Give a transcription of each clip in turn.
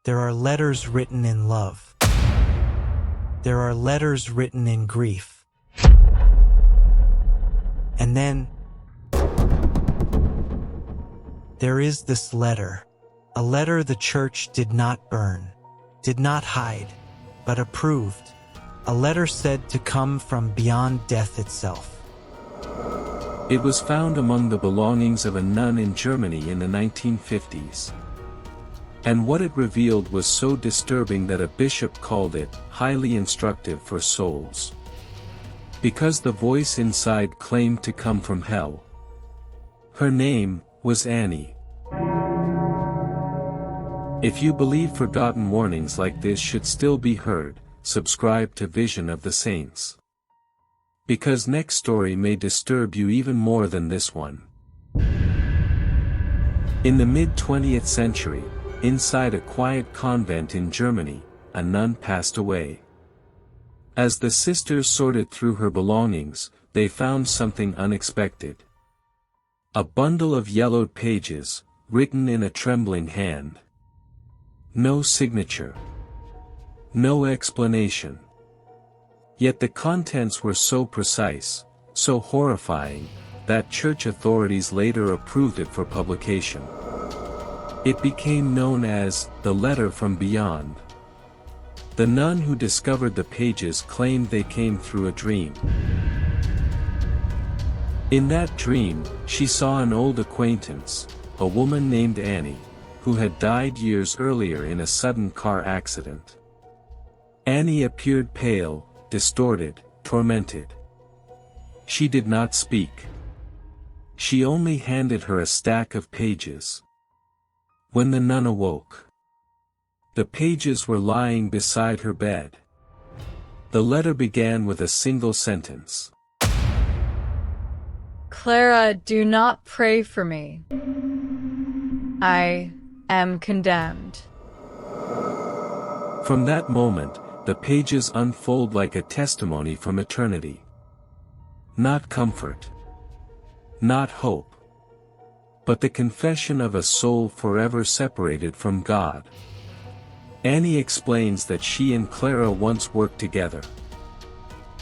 There are letters written in love. There are letters written in grief. And then there is this letter, a letter the church did not burn, did not hide, but approved, a letter said to come from beyond death itself. It was found among the belongings of a nun in Germany in the 1950s. And what it revealed was so disturbing that a bishop called it highly instructive for souls. Because the voice inside claimed to come from hell. Her name was Annie. If you believe forgotten warnings like this should still be heard, subscribe to Vision of the Saints. Because next story may disturb you even more than this one. In the mid-20th century, inside a quiet convent in Germany, a nun passed away. As the sisters sorted through her belongings, they found something unexpected. A bundle of yellowed pages, written in a trembling hand. No signature. No explanation. Yet the contents were so precise, so horrifying, that church authorities later approved it for publication. It became known as the Letter from Beyond. The nun who discovered the pages claimed they came through a dream. In that dream, she saw an old acquaintance, a woman named Annie, who had died years earlier in a sudden car accident. Annie appeared pale, distorted, tormented. She did not speak. She only handed her a stack of pages. When the nun awoke, the pages were lying beside her bed. The letter began with a single sentence. Clara, do not pray for me. I am condemned. From that moment, the pages unfold like a testimony from eternity. Not comfort. Not hope. But the confession of a soul forever separated from God. Annie explains that she and Clara once worked together.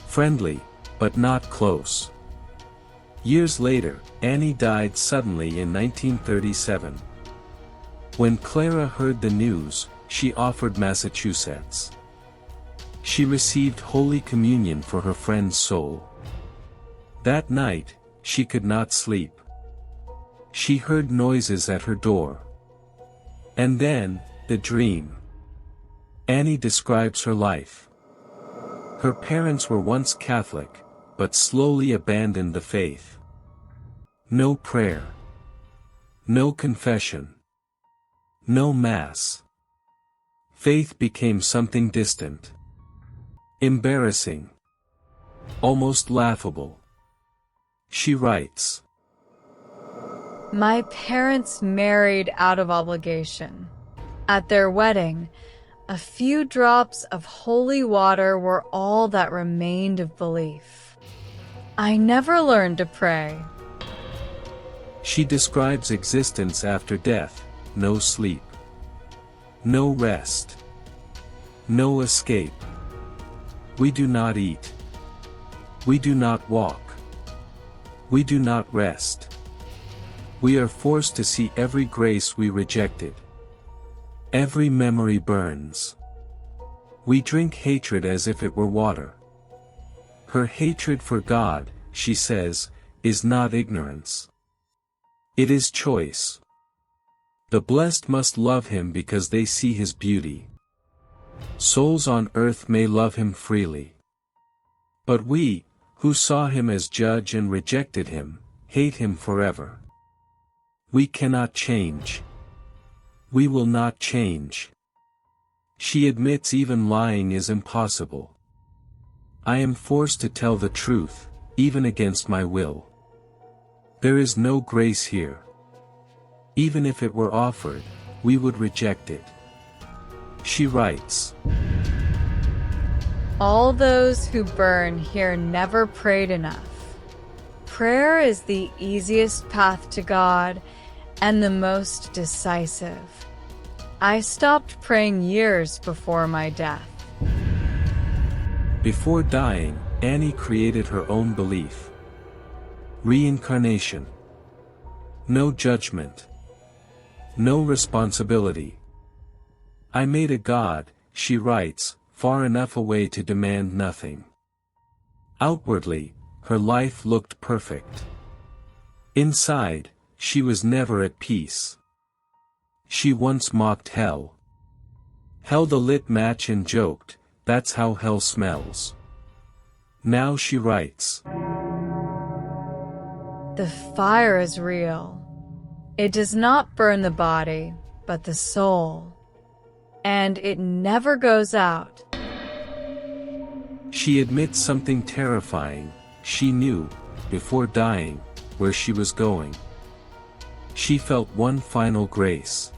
Friendly, but not close. Years later, Annie died suddenly in 1937. When Clara heard the news, she offered Massachusetts. She received Holy Communion for her friend's soul. That night, she could not sleep. She heard noises at her door. And then, the dream. Annie describes her life. Her parents were once Catholic, but slowly abandoned the faith. No prayer. No confession. No Mass. Faith became something distant. Embarrassing. Almost laughable. She writes, My parents married out of obligation. At their wedding, a few drops of holy water were all that remained of belief. I never learned to pray. She describes existence after death, no sleep. No rest. No escape. We do not eat. We do not walk. We do not rest. We are forced to see every grace we rejected. Every memory burns. We drink hatred as if it were water. Her hatred for God, she says, is not ignorance. It is choice. The blessed must love him because they see his beauty. Souls on earth may love him freely. But we, who saw him as judge and rejected him, hate him forever. We cannot change. We will not change. She admits even lying is impossible. I am forced to tell the truth, even against my will. There is no grace here. Even if it were offered, we would reject it. She writes, All those who burn here never prayed enough. Prayer is the easiest path to God and the most decisive. I stopped praying years before my death. Before dying, Annie created her own belief. Reincarnation. No judgment. No responsibility. I made a God, she writes, far enough away to demand nothing. Outwardly, her life looked perfect. Inside, she was never at peace. She once mocked hell. Held a lit match and joked, "That's how hell smells." Now she writes, The fire is real. It does not burn the body, but the soul. And it never goes out. She admits something terrifying. She knew, before dying, where she was going. She felt one final grace.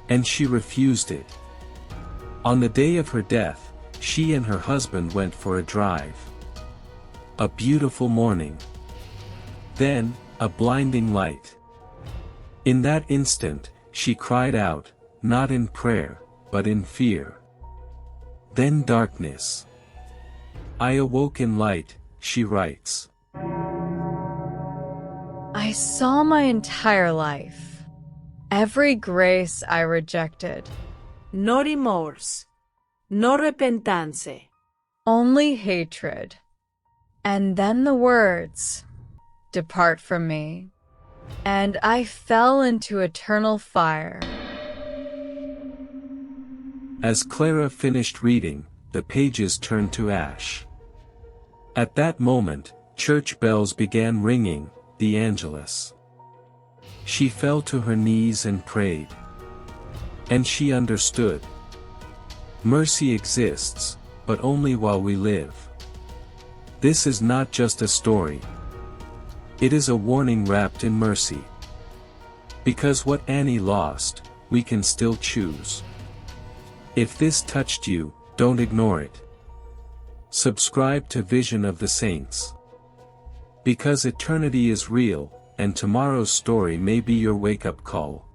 And she refused it. On the day of her death, she and her husband went for a drive. A beautiful morning. Then, a blinding light. In that instant, she cried out, not in prayer, but in fear. Then darkness. I awoke in light, she writes. I saw my entire life. Every grace I rejected. No remorse. No repentance. Only hatred. And then the words, "Depart from me." And I fell into eternal fire. As Clara finished reading, the pages turned to ash. At that moment, church bells began ringing, the Angelus. She fell to her knees and prayed. And she understood. Mercy exists, but only while we live. This is not just a story. It is a warning wrapped in mercy. Because what Annie lost, we can still choose. If this touched you, don't ignore it. Subscribe to Vision of the Saints. Because eternity is real, and tomorrow's story may be your wake-up call.